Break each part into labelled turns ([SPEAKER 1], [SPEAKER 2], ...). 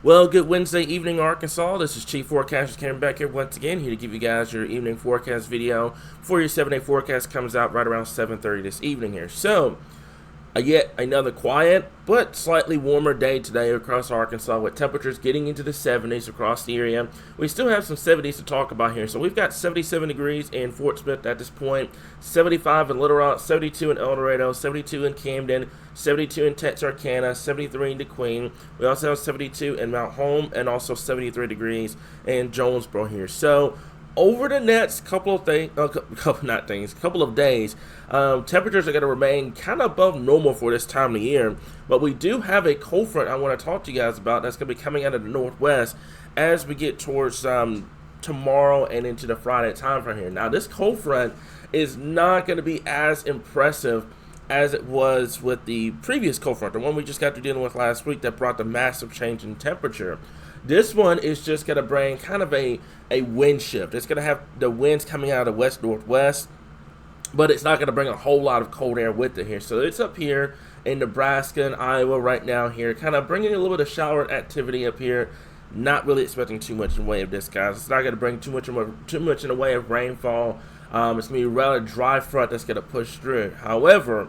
[SPEAKER 1] Well, good Wednesday evening, Arkansas. This is Chief Forecaster Cameron back here once again, here to give you guys your evening forecast video before your 7-day forecast comes out right around 7:30 this evening here. So, yet another quiet but slightly warmer day today across Arkansas, with temperatures getting into the 70s across the area. We still have some 70s to talk about here. So we've got 77 degrees in Fort Smith at this point, 75 in Little Rock, 72 in El Dorado, 72 in Camden, 72 in Texarkana, 73 in DeQueen. We also have 72 in Mount Holm, and also 73 degrees in Jonesboro here. So over the next couple of days, temperatures are going to remain kind of above normal for this time of year. But we do have a cold front I want to talk to you guys about that's going to be coming out of the northwest as we get towards tomorrow and into the Friday time frame here. Now, this cold front is not going to be as impressive as it was with the previous cold front, the one we just got to dealing with last week that brought the massive change in temperature. This one is just going to bring kind of a wind shift. It's going to have the winds coming out of the west-northwest, but it's not going to bring a whole lot of cold air with it here. So it's up here in Nebraska and Iowa right now here, kind of bringing a little bit of shower activity up here. Not really expecting too much in the way of this, guys. It's not going to bring too much in the way of rainfall. It's going to be a rather dry front that's going to push through. However,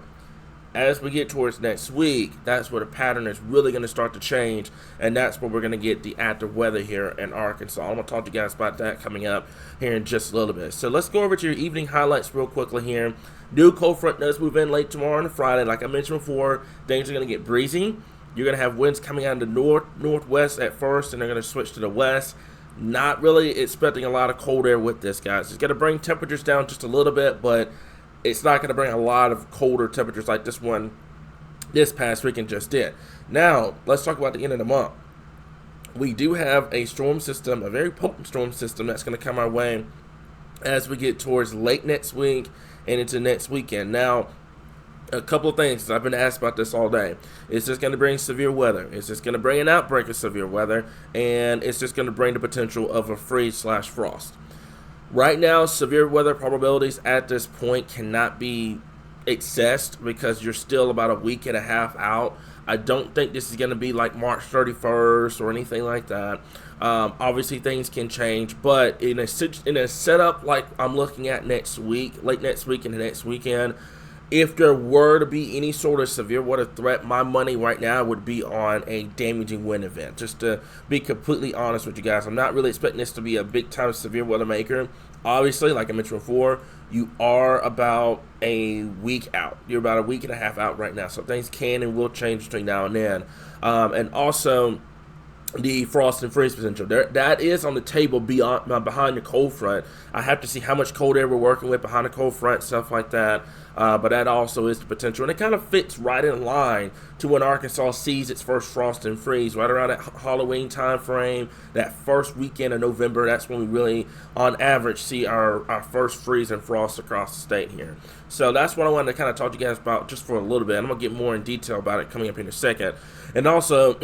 [SPEAKER 1] as we get towards next week, that's where the pattern is really going to start to change, and that's where we're going to get the active weather here in Arkansas. I'm going to talk to you guys about that coming up here in just a little bit. So let's go over to your evening highlights real quickly here. New cold front does move in late tomorrow and Friday. Like I mentioned before, things are going to get breezy. You're going to have winds coming out of the northwest at first, and they're going to switch to the west. Not really expecting a lot of cold air with this, guys. It's going to bring temperatures down just a little bit, but it's not going to bring a lot of colder temperatures like this past weekend just did. Now, let's talk about the end of the month. We do have a storm system, a very potent storm system that's going to come our way as we get towards late next week and into next weekend. Now, a couple of things. I've been asked about this all day. It's just going to bring severe weather. It's just going to bring an outbreak of severe weather, and it's just going to bring the potential of a freeze/frost. Right now, severe weather probabilities at this point cannot be assessed because you're still about a week and a half out. I don't think this is going to be like March 31st or anything like that. Obviously, things can change, but in a setup like I'm looking at next week, late next week and the next weekend, if there were to be any sort of severe weather threat, my money right now would be on a damaging wind event. Just to be completely honest with you guys, I'm not really expecting this to be a big-time severe weather maker. Obviously, like I mentioned before, you are about a week out. You're about a week and a half out right now, so things can and will change between now and then. And also, the frost and freeze potential. That is on the table behind the cold front. I have to see how much cold air we're working with behind the cold front, stuff like that. But that also is the potential. And it kind of fits right in line to when Arkansas sees its first frost and freeze, right around that Halloween time frame, that first weekend of November. That's when we really, on average, see our first freeze and frost across the state here. So that's what I wanted to kind of talk to you guys about just for a little bit. I'm going to get more in detail about it coming up in a second. And also,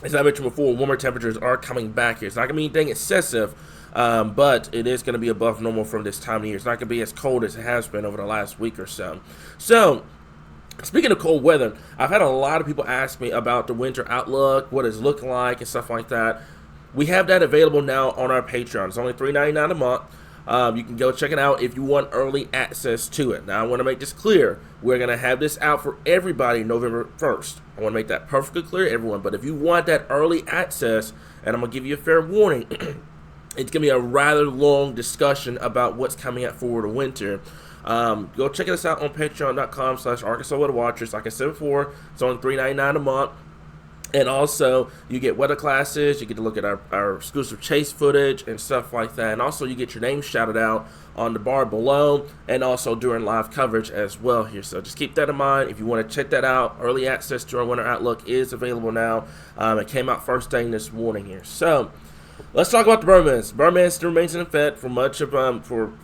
[SPEAKER 1] as I mentioned before, warmer temperatures are coming back here. It's not going to be anything excessive, but it is going to be above normal from this time of year. It's not going to be as cold as it has been over the last week or so. So, speaking of cold weather, I've had a lot of people ask me about the winter outlook, what it's looking like, and stuff like that. We have that available now on our Patreon. It's only $3.99 a month. You can go check it out if you want early access to it. Now, I want to make this clear. We're going to have this out for everybody November 1st. I want to make that perfectly clear to everyone. But if you want that early access, and I'm going to give you a fair warning, it's going to be a rather long discussion about what's coming up for the winter. Go check us out on patreon.com/Arkansas Weather Watchers. Like I said before, it's only $3.99 a month. And also, you get weather classes, you get to look at our exclusive chase footage and stuff like that. And also, you get your name shouted out on the bar below and also during live coverage as well here. So just keep that in mind. If you want to check that out, early access to our winter outlook is available now. It came out first thing this morning here. So let's talk about the burn bans. Burn ban still remains in effect for much of for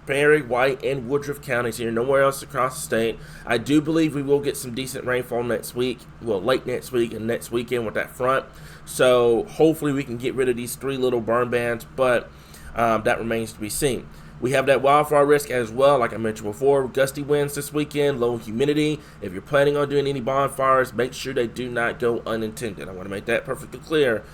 [SPEAKER 1] Perry, White, and Woodruff counties here. Nowhere else across the state. I do believe we will get some decent rainfall next week. Well, late next week and next weekend with that front. So hopefully we can get rid of these three little burn bans, but that remains to be seen. We have that wildfire risk as well, like I mentioned before. Gusty winds this weekend, low humidity. If you're planning on doing any bonfires, make sure they do not go unintended. I want to make that perfectly clear.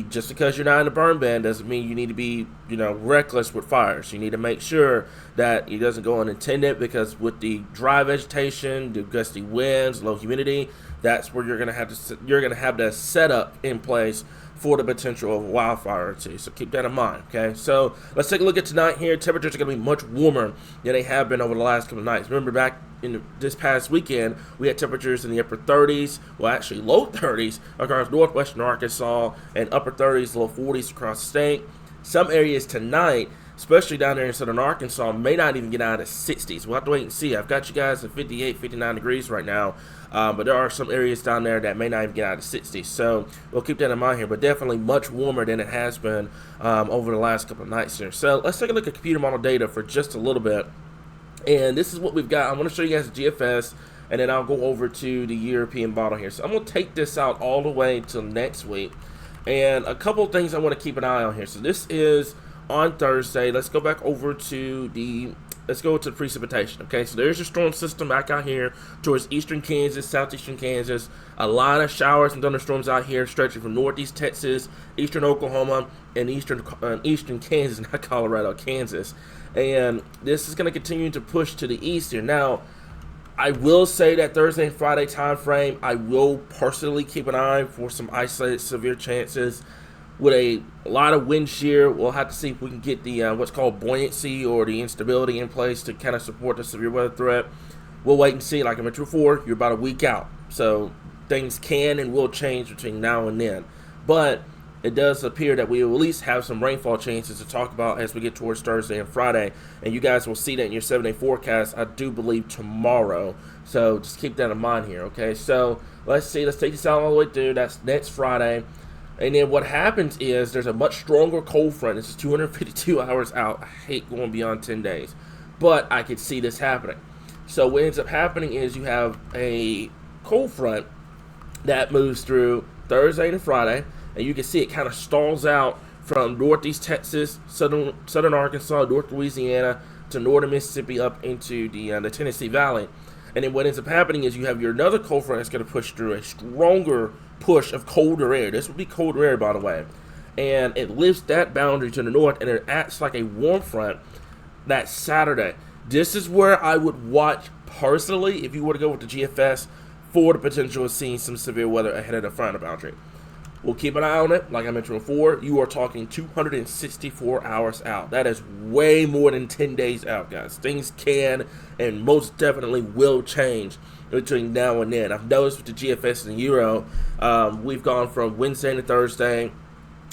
[SPEAKER 1] Just because you're not in a burn ban doesn't mean you need to be, reckless with fires. You need to make sure that it doesn't go unintended, because with the dry vegetation, the gusty winds, low humidity, that's where you're gonna have that setup in place for the potential of wildfire or two. So keep that in mind, okay? So let's take a look at tonight here. Temperatures are going to be much warmer than they have been over the last couple of nights. Remember, back in this past weekend, we had temperatures in the upper 30s, well, actually low 30s across northwestern Arkansas, and upper 30s, low 40s across the state. Some areas tonight, especially down there in southern Arkansas, may not even get out of the 60s. We'll have to wait and see. I've got you guys at 58, 59 degrees right now, but there are some areas down there that may not even get out of the 60s. So we'll keep that in mind here, but definitely much warmer than it has been over the last couple of nights here. So let's take a look at computer model data for just a little bit. And this is what we've got. I'm going to show you guys the GFS, and then I'll go over to the European model here. So I'm going to take this out all the way till next week. And a couple of things I want to keep an eye on here. So this is on Thursday. Let's go back over to the precipitation. Okay, so there's your storm system back out here towards eastern Kansas, southeastern Kansas. A lot of showers and thunderstorms out here stretching from northeast Texas, eastern Oklahoma, and eastern Kansas, not Colorado, Kansas. And this is going to continue to push to the east here. Now, I will say that Thursday and Friday time frame, I will personally keep an eye for some isolated severe chances. With a lot of wind shear, we'll have to see if we can get the what's called buoyancy or the instability in place to kind of support the severe weather threat. We'll wait and see. Like I mentioned before, you're about a week out, so things can and will change between now and then. But it does appear that we will at least have some rainfall chances to talk about as we get towards Thursday and Friday. And you guys will see that in your 7-day forecast, I do believe, tomorrow. So just keep that in mind here, okay? So let's see. Let's take this out all the way through. That's next Friday. And then what happens is there's a much stronger cold front. This is 252 hours out. I hate going beyond 10 days. But I could see this happening. So what ends up happening is you have a cold front that moves through Thursday to Friday. And you can see it kind of stalls out from northeast Texas, southern Arkansas, north Louisiana, to northern Mississippi up into the Tennessee Valley. And then what ends up happening is you have your another cold front that's going to push through a stronger push of colder air. This would be colder air, by the way. And it lifts that boundary to the north, and it acts like a warm front that Saturday. This is where I would watch personally, if you were to go with the GFS, for the potential of seeing some severe weather ahead of the frontal boundary. We'll keep an eye on it. Like I mentioned before, you are talking 264 hours out. That is way more than 10 days out, guys. Things can and most definitely will change between now and then. I've noticed with the GFS and the Euro, we've gone from Wednesday to Thursday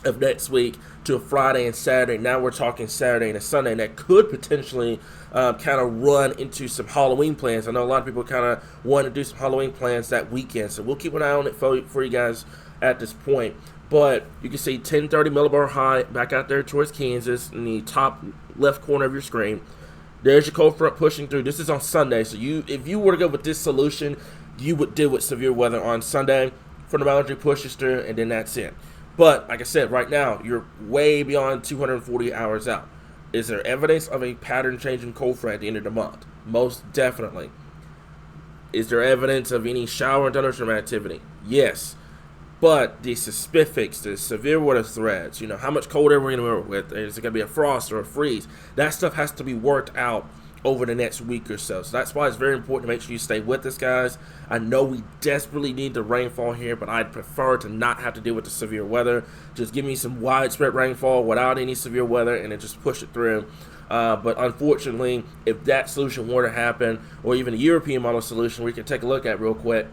[SPEAKER 1] of next week to a Friday and Saturday. Now we're talking Saturday and a Sunday, and that could potentially kind of run into some Halloween plans. I know a lot of people kind of want to do some Halloween plans that weekend, so we'll keep an eye on it for you guys at this point. But you can see 1030 millibar high back out there towards Kansas in the top left corner of your screen. There's your cold front pushing through. This is on Sunday, so if you were to go with this solution, you would deal with severe weather on Sunday. From the boundary pushes through, and then that's it. But like I said, right now you're way beyond 240 hours out. Is there evidence of a pattern changing cold front at the end of the month? Most definitely. Is there evidence of any shower and thunderstorm activity? Yes. But the specifics, the severe weather threats, how much cold air we're going to work with, is it going to be a frost or a freeze? That stuff has to be worked out over the next week or so. So that's why it's very important to make sure you stay with us, guys. I know we desperately need the rainfall here, but I'd prefer to not have to deal with the severe weather. Just give me some widespread rainfall without any severe weather, and then just push it through. But unfortunately, if that solution were to happen, or even a European model solution we can take a look at real quick,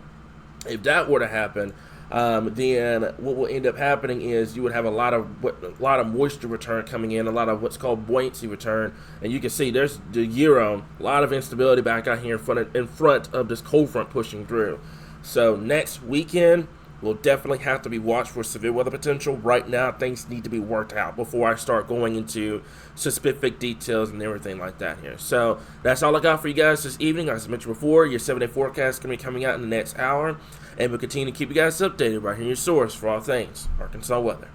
[SPEAKER 1] if that were to happen, then what will end up happening is you would have a lot of moisture return coming in, a lot of what's called buoyancy return, and you can see there's the Euro, a lot of instability back out here in front of this cold front pushing through. So next weekend, we'll definitely have to be watched for severe weather potential. Right now, things need to be worked out before I start going into specific details and everything like that here. So that's all I got for you guys this evening. As I mentioned before, your 7-day forecast is going to be coming out in the next hour, and we'll continue to keep you guys updated right here, your source for all things Arkansas weather.